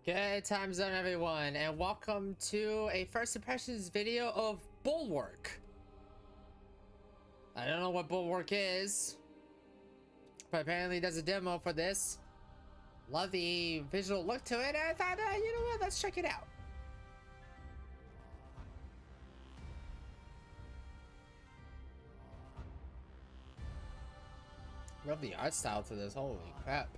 Good time zone, everyone, and welcome to a first impressions video of Bulwark. I don't know what Bulwark is, but apparently there's a demo for this. Love the visual look to it, and I thought, you know what, let's check it out. Love the art style to this, holy crap.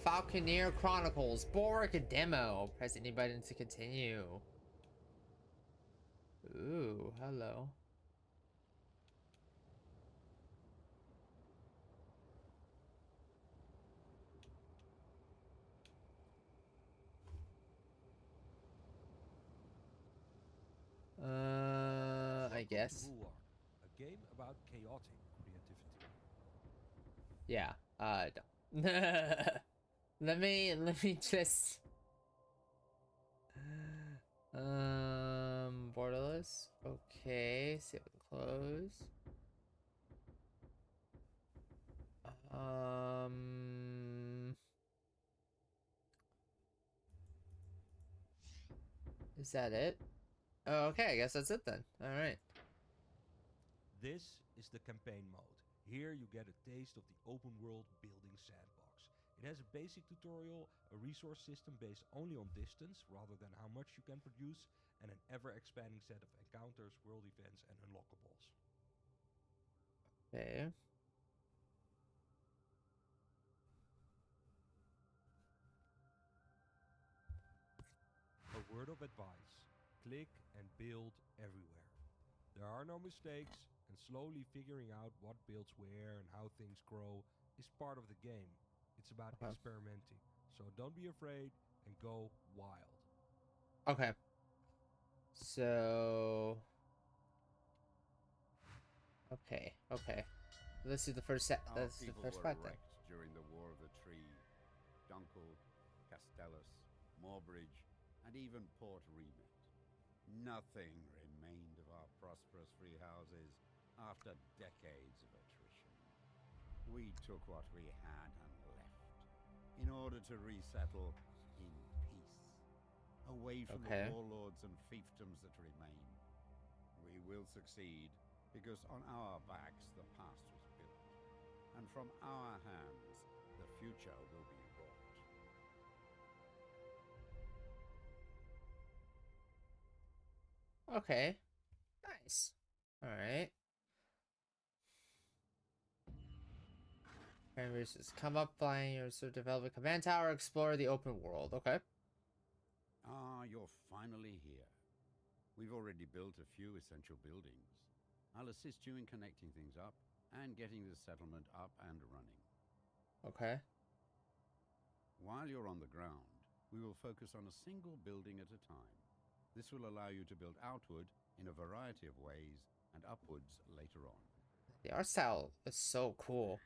Falconeer Chronicles, Bulwark a demo. Press any button to continue. Ooh, hello. I guess. Bulwark, a game about chaotic creativity. Yeah, don't. let me just borderless. Okay, save and close. Is that it? Oh, okay, I guess that's it then. All right. This is the campaign mode. Here you get a taste of the open world building sandbox. It has a basic tutorial, a resource system based only on distance rather than how much you can produce, and an ever expanding set of encounters, world events and unlockables. Okay. A word of advice: click and build everywhere. There are no mistakes, and slowly figuring out what builds where and how things grow is part of the game. It's about experimenting, so don't be afraid and go wild. Okay. So. Okay. Let's do the first set. That's the first part then. During the War of the Tree, Dunkel, Castellus, Moorbridge, and even Port Remit. Nothing remained of our prosperous free houses after decades of attrition. We took what we had and left in order to resettle in peace, away from the warlords and fiefdoms that remain. We will succeed because on our backs the past was built, and from our hands the future will be wrought. Okay. Nice. All right. Just come up, flying your sort of develop a command tower, explore the open world. Okay. Ah, you're finally here. We've already built a few essential buildings. I'll assist you in connecting things up and getting the settlement up and running. Okay. While you're on the ground, we will focus on a single building at a time. This will allow you to build outward in a variety of ways and upwards later on. The art style is so cool.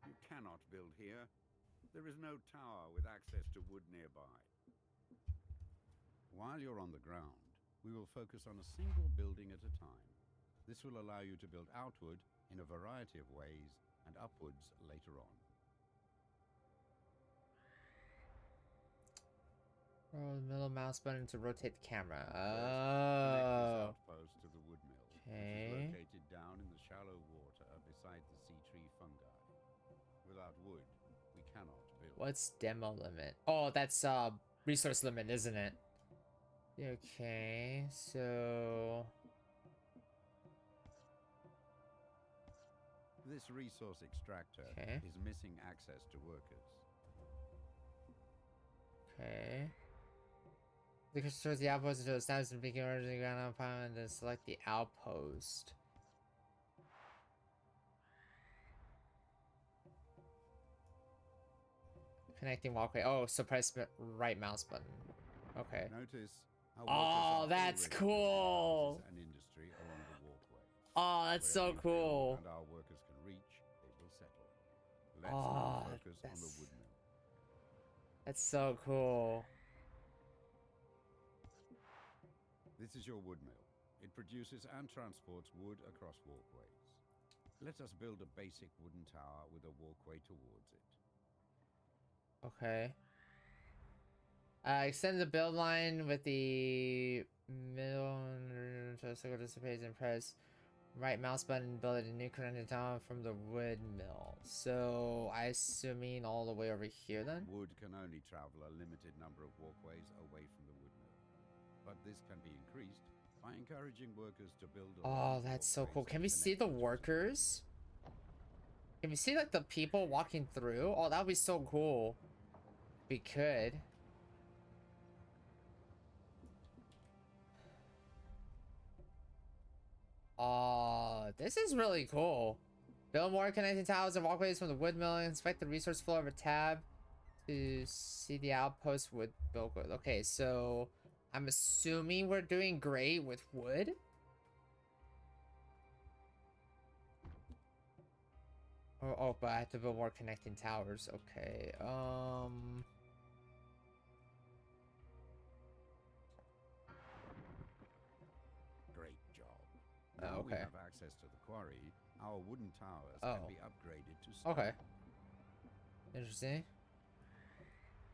You cannot build here. There is no tower with access to wood nearby. While you're on the ground, we will focus on a single building at a time. This will allow you to build outward in a variety of ways and upwards later on. Roll the middle mouse button to rotate the camera. Connect this outpost to the wood mill, which is Okay. located down in the shallow water beside the sea tree fungi. Without wood, we cannot build. What's demo limit? Oh, that's resource limit, isn't it? Okay, so This resource extractor is missing access to workers. Okay. The towards the outpost until it's established and begin ordering the ground upon and then select the outpost. Connecting walkway. Oh, so press right mouse button. Okay. Notice how oh, that's cool. An industry along the walkway. Oh, that's so cool. And our workers can reach, they will settle. Let's now focus on the wood mill. That's so cool. This is your wood mill. It produces and transports wood across walkways. Let us build a basic wooden tower with a walkway towards it. Okay. Extend the build line with the middle circle dissipates and press right mouse button, build a new connected tower from the wood mill. So I assuming all the way over here then? Wood can only travel a limited number of walkways away from the wood mill. But this can be increased by encouraging workers to build Oh, that's so cool. Can we see the workers? Can we see like the people walking through? Oh, that would be so cool. We could. Oh, this is really cool. Build more connecting towers and walkways from the wood mill. Inspect the resource flow over tab to see the outpost wood build. Okay, so I'm assuming we're doing great with wood. Oh, but I have to build more connecting towers. Okay. Great job. Now we okay. have access to the quarry. Our wooden towers can be upgraded to stone. Okay. Interesting.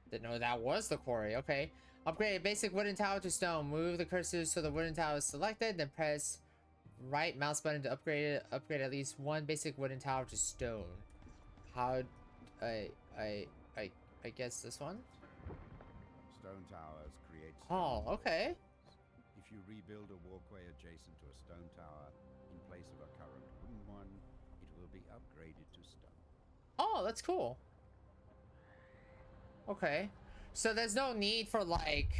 Didn't know that was the quarry. Okay. Upgrade a basic wooden tower to stone. Move the cursor so the wooden tower is selected, then press right mouse button to upgrade it. Upgrade at least one basic wooden tower to stone. How? I guess this one. Stone towers create stone Oh, okay. If you rebuild a walkway adjacent to a stone tower in place of a current wooden one, it will be upgraded to stone. Oh, that's cool. Okay. So there's no need for like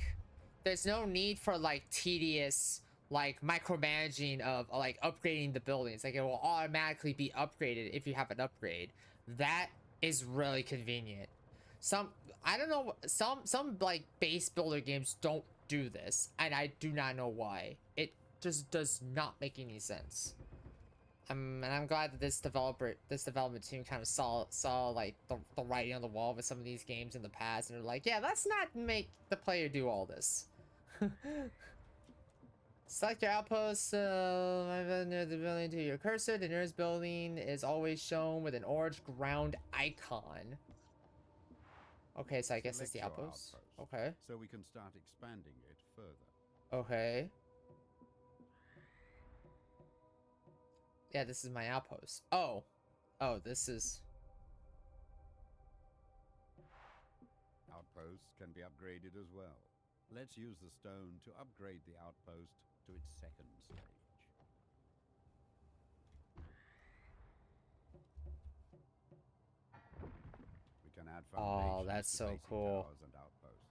tedious like micromanaging of like upgrading the buildings. Like it will automatically be upgraded if you have an upgrade. That is really convenient. I don't know, some like base builder games don't do this, and I do not know why. It just does not make any sense. And I'm glad that this development team kind of saw like the writing on the wall with some of these games in the past, and they're like, yeah, let's not make the player do all this. Select your outpost near the building to your cursor. The nearest building is always shown with an orange ground icon. Okay, so I guess it's the outpost. Okay. So we can start expanding it further. Okay. Yeah, this is my outpost. Oh, this is... Outposts can be upgraded as well. Let's use the stone to upgrade the outpost to its second stage. We can add foundations that's to so basic cool. towers and outposts.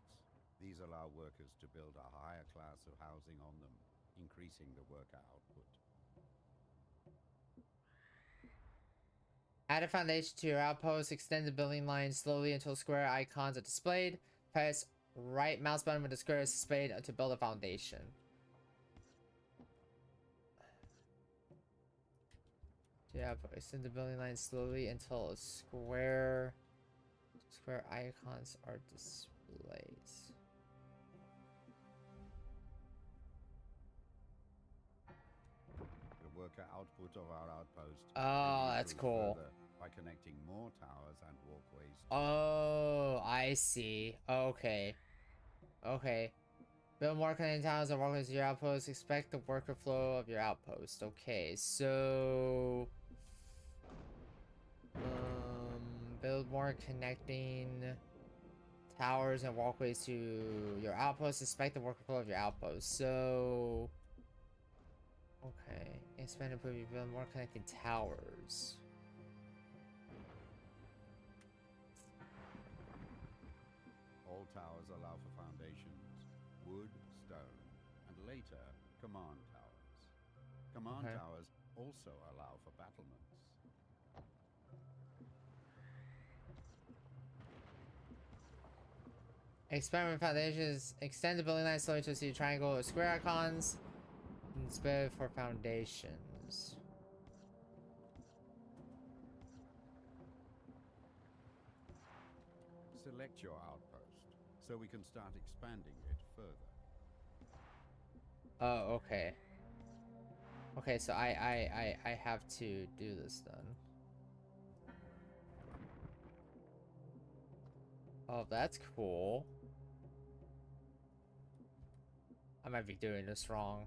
These allow workers to build a higher class of housing on them, increasing the worker output. Add a foundation to your outpost. Extend the building line slowly until square icons are displayed. Press right mouse button when the square is displayed to build a foundation. Yeah, extend the building line slowly until square icons are displayed. The worker output of our outpost. Oh, that's cool. By connecting more towers and walkways. Oh, I see. Okay. Okay. Build more connecting towers and walkways to your outpost. Expect the worker flow of your outpost. Okay, so... build more connecting towers and walkways to your outpost. Expect the worker flow of your outpost. So... Okay. Expand and build more connecting towers. All towers allow for foundations, wood, stone, and later, command towers. Command towers also allow for battlements. Experiment foundations. Extend the building line slowly to see triangle or square icons. And spare for foundations. Select your outpost so we can start expanding it further. Oh, okay. Okay, so I have to do this then. Oh, that's cool. I might be doing this wrong.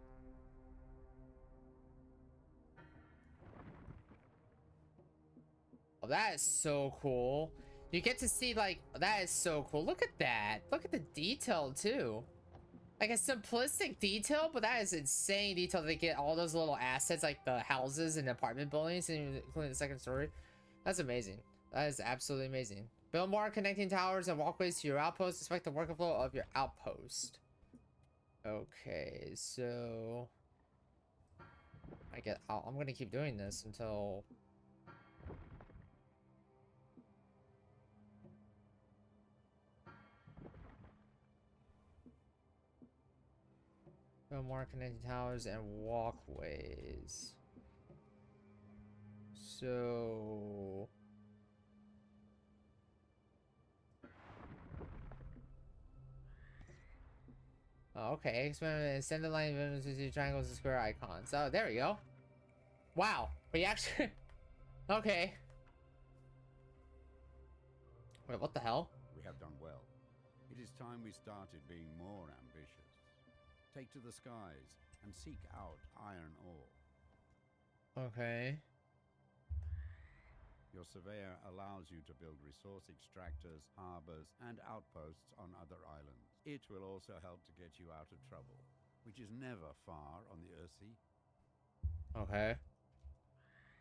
Oh, that is so cool. You get to see, like, that is so cool. Look at that. Look at the detail, too. Like, a simplistic detail, but that is insane detail. They get all those little assets, like the houses and apartment buildings, including the second story. That's amazing. That is absolutely amazing. Build more connecting towers and walkways to your outpost. Expect the workflow of your outpost. Okay, so I'm gonna keep doing this until build more connecting towers and walkways. So okay, extend the line of to triangles and square icons. Oh, there we go. Wow, we actually okay. Wait, what the hell? We have done well. It is time we started being more ambitious. Take to the skies and seek out iron ore. Okay. Your surveyor allows you to build resource extractors, harbors, and outposts on other islands. It will also help to get you out of trouble, which is never far on the Earthsea. Okay.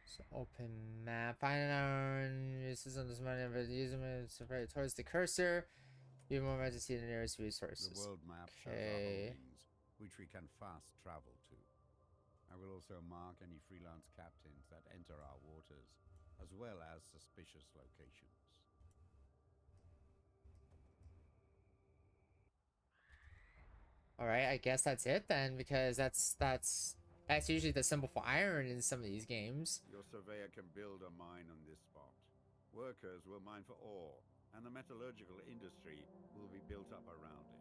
So open map. Find out uses on this money, but use them to towards the cursor. You more to see the nearest resources. The world map shows our holdings, which we can fast travel to. I will also mark any freelance captains that enter our waters, as well as suspicious locations. All right, I guess that's it then, because that's usually the symbol for iron in some of these games. Your surveyor can build a mine on this spot. Workers will mine for ore, and the metallurgical industry will be built up around it.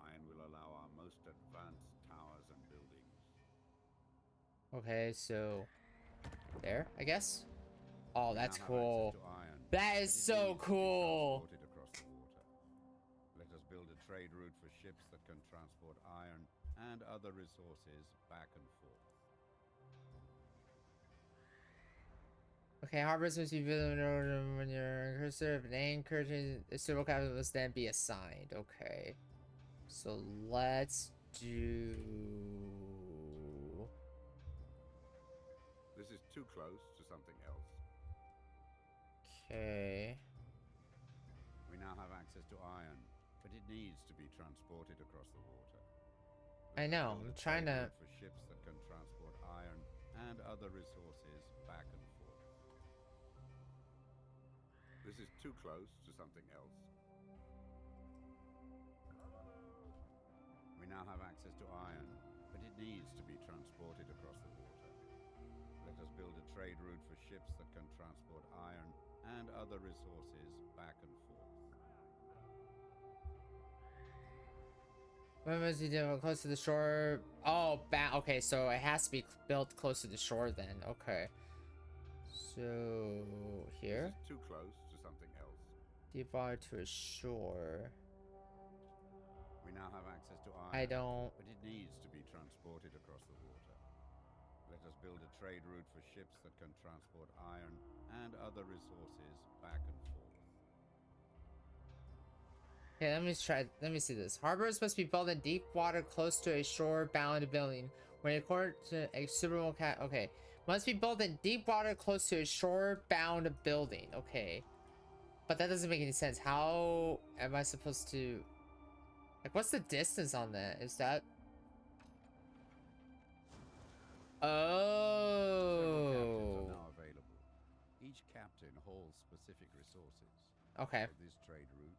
Iron will allow our most advanced towers and buildings. Okay, so there, I guess. Oh, that's Now have cool. access to iron, That is but it so needs to be cool. transported across the water. Let us build a trade route for ships that can transport iron and other resources back and forth. Okay, harbors must be built in order when your cursor of an anchor to the suitable capital must then be assigned. Okay. So let's do. This is too close to something else. Okay. We now have access to iron, but it needs to be transported across the water. I know, Build I'm a trying trade to. route for ships that can transport iron and other resources back and forth. This is too close to something else. We now have access to iron, but it needs to be transported across the water. Let us build a trade route for ships that can transport iron and other resources back and forth. When must you do close to the shore? Oh, okay, so it has to be built close to the shore then. Okay. So here, This is too close to something else. deep water to a shore. We now have access to iron. I don't. But it needs to be transported across the water. Let us build a trade route for ships that can transport iron and other resources back and forth. Okay, let me see this. Harbors must be built in deep water close to a shore-bound building. When according to a suitable okay. Must be built in deep water close to a shore-bound building. Okay. But that doesn't make any sense. How am I supposed to... Like, what's the distance on that? Is that... Several captains are Oh. now available. Each captain holds specific resources. Okay. For this trade route,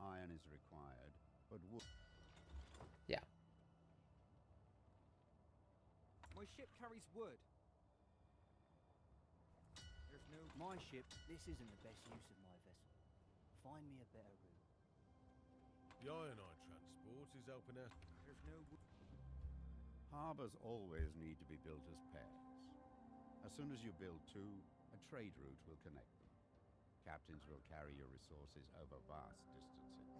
iron is required, but wood... Yeah. My ship carries wood. There's no... My ship, this isn't the best use of my vessel. Find me a better route. The ionite transport is helping us. There's no. Harbors always need to be built as pairs. As soon as you build two, a trade route will connect them. Captains will carry your resources over vast distances.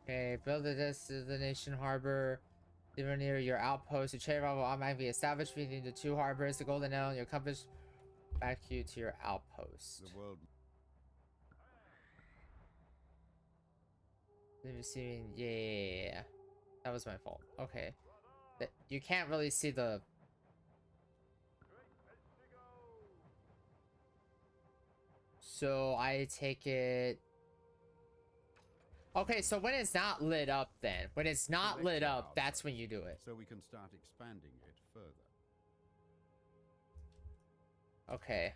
Okay, build a destination harbor. Even near your outpost, the trade route will automatically be established between the two harbors. The golden arrow and your compass back you to your outpost. The world Receiving, yeah, that was my fault. Okay, you can't really see the. So I take it. Okay, so when it's not lit up, then when it's not Select lit your up, that's outpost when you do it. so we can start expanding it further. Okay.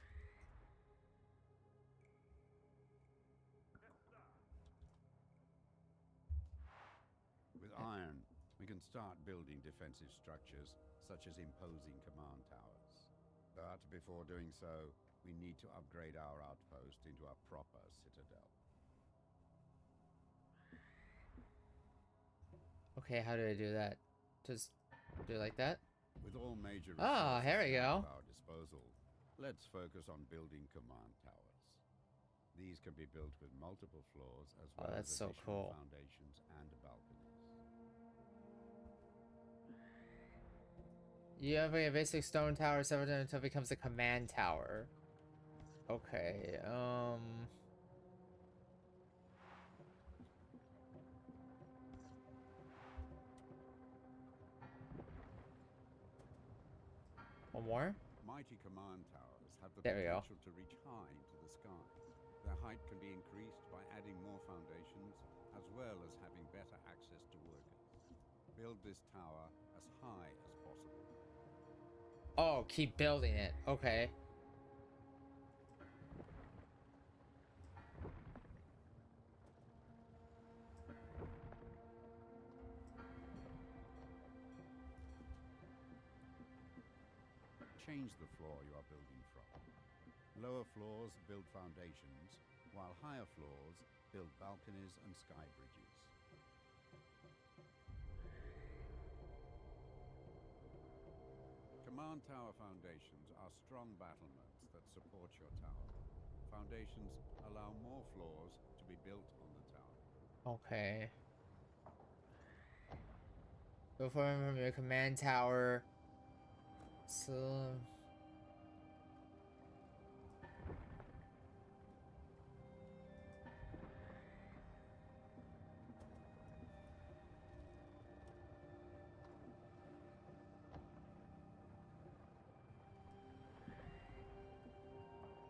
With iron, we can start building defensive structures such as imposing command towers. But before doing so, we need to upgrade our outpost into a proper citadel. Okay, how do I do that? Just do it like that? With all major Ah, here we resources go. at our disposal, let's focus on building command towers. These can be built with multiple floors as well that's as so additional cool. foundations and balconies. You have a basic stone tower several times until it becomes a command tower. Okay, one more? Mighty command towers have the There we go. potential to reach high into the sky. Their height can be increased by adding more foundations as well as having better access to workers. Build this tower as high as possible. Oh, keep building it. Okay. Change the floor you are building from. Lower floors build foundations, while higher floors build balconies and sky bridges. Command tower foundations are strong battlements that support your tower. Foundations allow more floors to be built on the tower. Okay. Go forward from your command tower. So.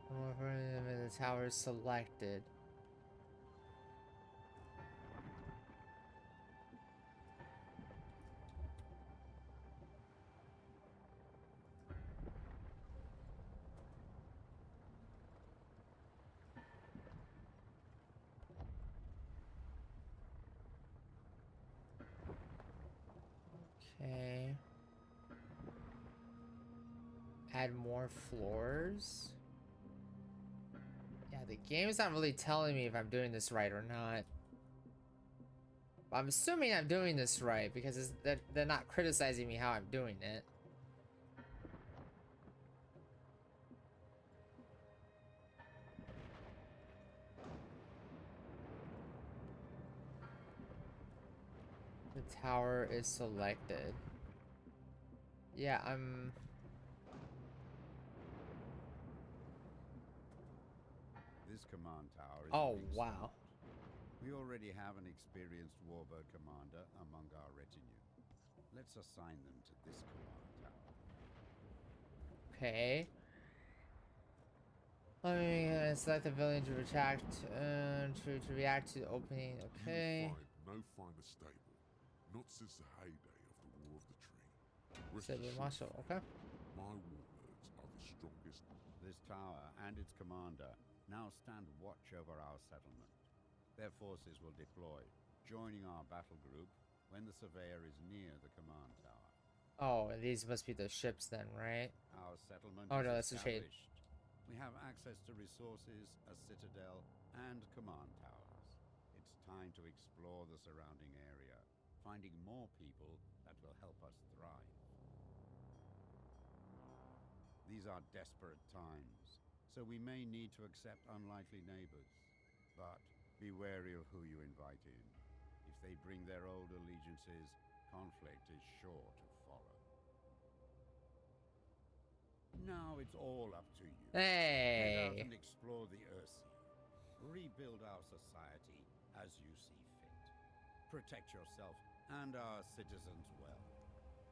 The tower is selected. Okay. Add more floors. Yeah, the game's not really telling me if I'm doing this right or not. But I'm assuming I'm doing this right because they're not criticizing me how I'm doing it. The tower is selected. Yeah, I'm... This command tower is Oh, being wow. sniped. We already have an experienced warbird commander among our retinue. Let's assign them to this command tower. Okay. Let me select the villain to react to react to the opening. Okay. You will find no finer stable, not since the heyday of the War of the Tree. Rest Saber assured, Marshal. Okay. my warbirds are the strongest. This tower and its commander now stand watch over our settlement. Their forces will deploy, joining our battle group when the surveyor is near the command tower. Oh, and these must be the ships then, right? Our settlement Oh, is no, that's the trade. established. We have access to resources, a citadel, and command towers. It's time to explore the surrounding area, finding more people that will help us thrive. These are desperate times, so we may need to accept unlikely neighbors. But be wary of who you invite in. If they bring their old allegiances, conflict is sure to follow. Now it's all up to you. Head out Hey. and explore the Earthsea. Rebuild our society as you see fit. Protect yourself and our citizens well.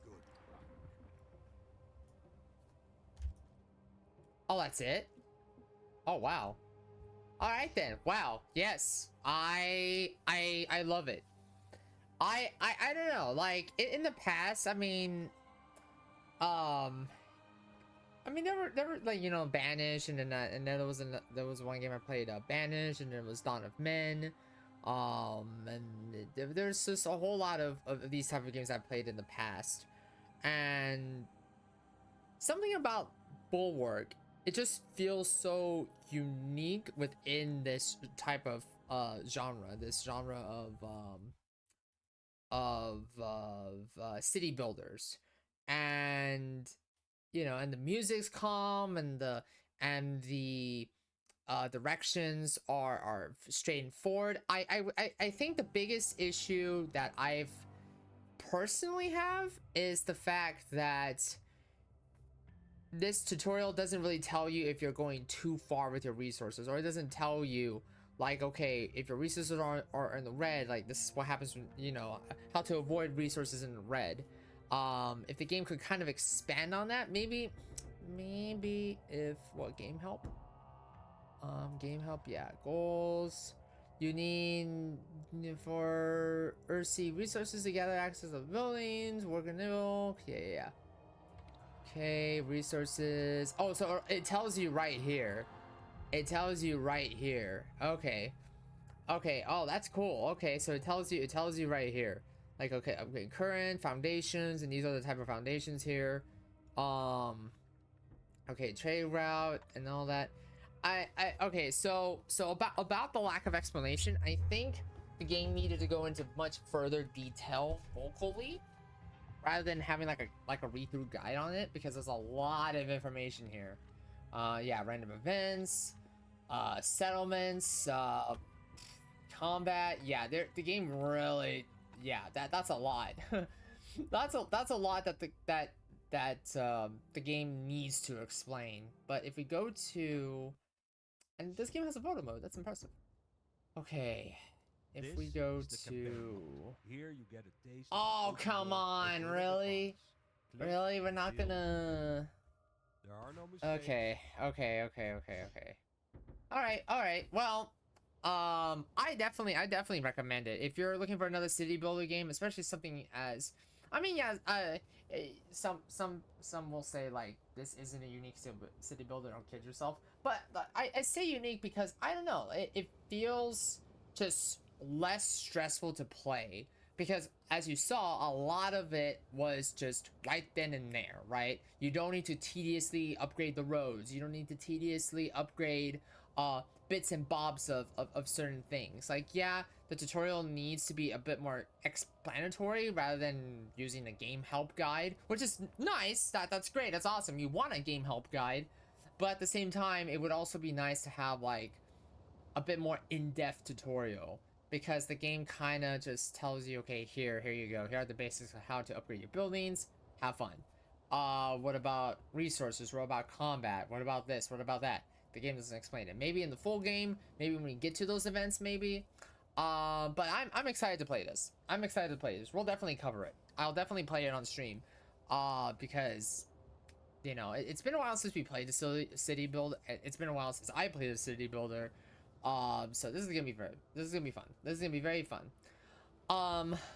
Good luck. Oh, that's it? Oh, wow. All right then. Wow. Yes. I love it. I don't know. Like in the past, I mean there were like, you know, Banished, and then there was one game I played, Banished, and then it was Dawn of Men. And there's just a whole lot of these type of games I played in the past, and something about Bulwark, it just feels so unique within this type of genre, this genre of city builders. And you know, and the music's calm, and the directions are straightforward. I think the biggest issue that I've personally have is the fact that this tutorial doesn't really tell you if you're going too far with your resources, or it doesn't tell you like, okay, if your resources are in the red, like this is what happens when, you know, how to avoid resources in the red. If the game could kind of expand on that, maybe if what, game help, yeah, goals. You need for Earthsea resources to gather access to buildings, work a new, yeah. Okay, resources. Oh, so it tells you right here. It tells you right here. Okay. Oh, that's cool. Okay, so it tells you right here. Like, okay, upgrade current foundations, and these are the type of foundations here. Okay, trade route and all that. Okay, so about the lack of explanation, I think the game needed to go into much further detail vocally, rather than having like a read-through guide on it, because there's a lot of information here. Yeah, random events, settlements, combat. Yeah, the game really, yeah, that's a lot. that's a lot that the game needs to explain. But if we go to, and this game has a photo mode, that's impressive. Okay, if we go to, here you get a taste. oh, come on, really? Really? We're not gonna... There are no mistakes. Okay. All right. Well, I definitely recommend it if you're looking for another city builder game, especially something as, I mean, yeah, some will say like this isn't a unique city builder, don't kid yourself. But I say unique because I don't know, it feels just less stressful to play, because as you saw, a lot of it was just right then and there, right? You don't need to tediously upgrade the roads. You don't need to tediously upgrade bits and bobs of certain things. Like, yeah, the tutorial needs to be a bit more explanatory rather than using a game help guide, which is nice. That's great. That's awesome. You want a game help guide, but at the same time, it would also be nice to have like a bit more in-depth tutorial, because the game kind of just tells you, okay, here you go. Here are the basics of how to upgrade your buildings. Have fun. What about resources? What about combat? What about this? What about that? The game doesn't explain it. Maybe in the full game, maybe when we get to those events, maybe. But I'm excited to play this. We'll definitely cover it. I'll definitely play it on stream. Because, you know, it's been a while since we played the city build. It's been a while since I played a city builder. So this is gonna be fun. This is gonna be very fun.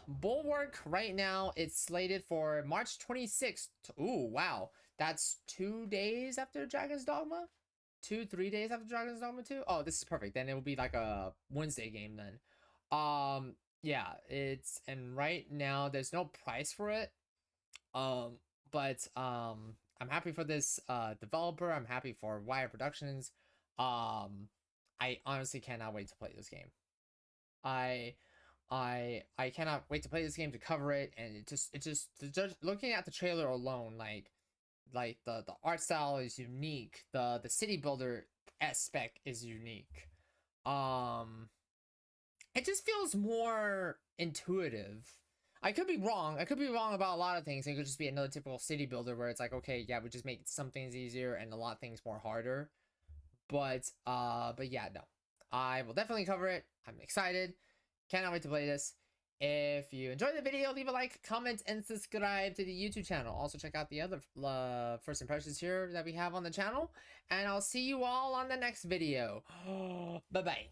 Bulwark right now, it's slated for March 26th. Ooh, wow. That's 2 days after Dragon's Dogma? 3 days after Dragon's Dogma 2? Oh, this is perfect. Then it will be like a Wednesday game then. Yeah, and right now there's no price for it. But I'm happy for this developer. I'm happy for Wire Productions. I honestly cannot wait to play this game. I cannot wait to play this game, to cover it, and it just looking at the trailer alone, like the art style is unique, the city builder aspect is unique. It just feels more intuitive. I could be wrong. I could be wrong about a lot of things. It could just be another typical city builder where it's like, okay, yeah, we just make some things easier and a lot of things more harder. But yeah, no. I will definitely cover it. I'm excited. Cannot wait to play this. If you enjoyed the video, leave a like, comment, and subscribe to the YouTube channel. Also, check out the other first impressions here that we have on the channel. And I'll see you all on the next video. Bye-bye.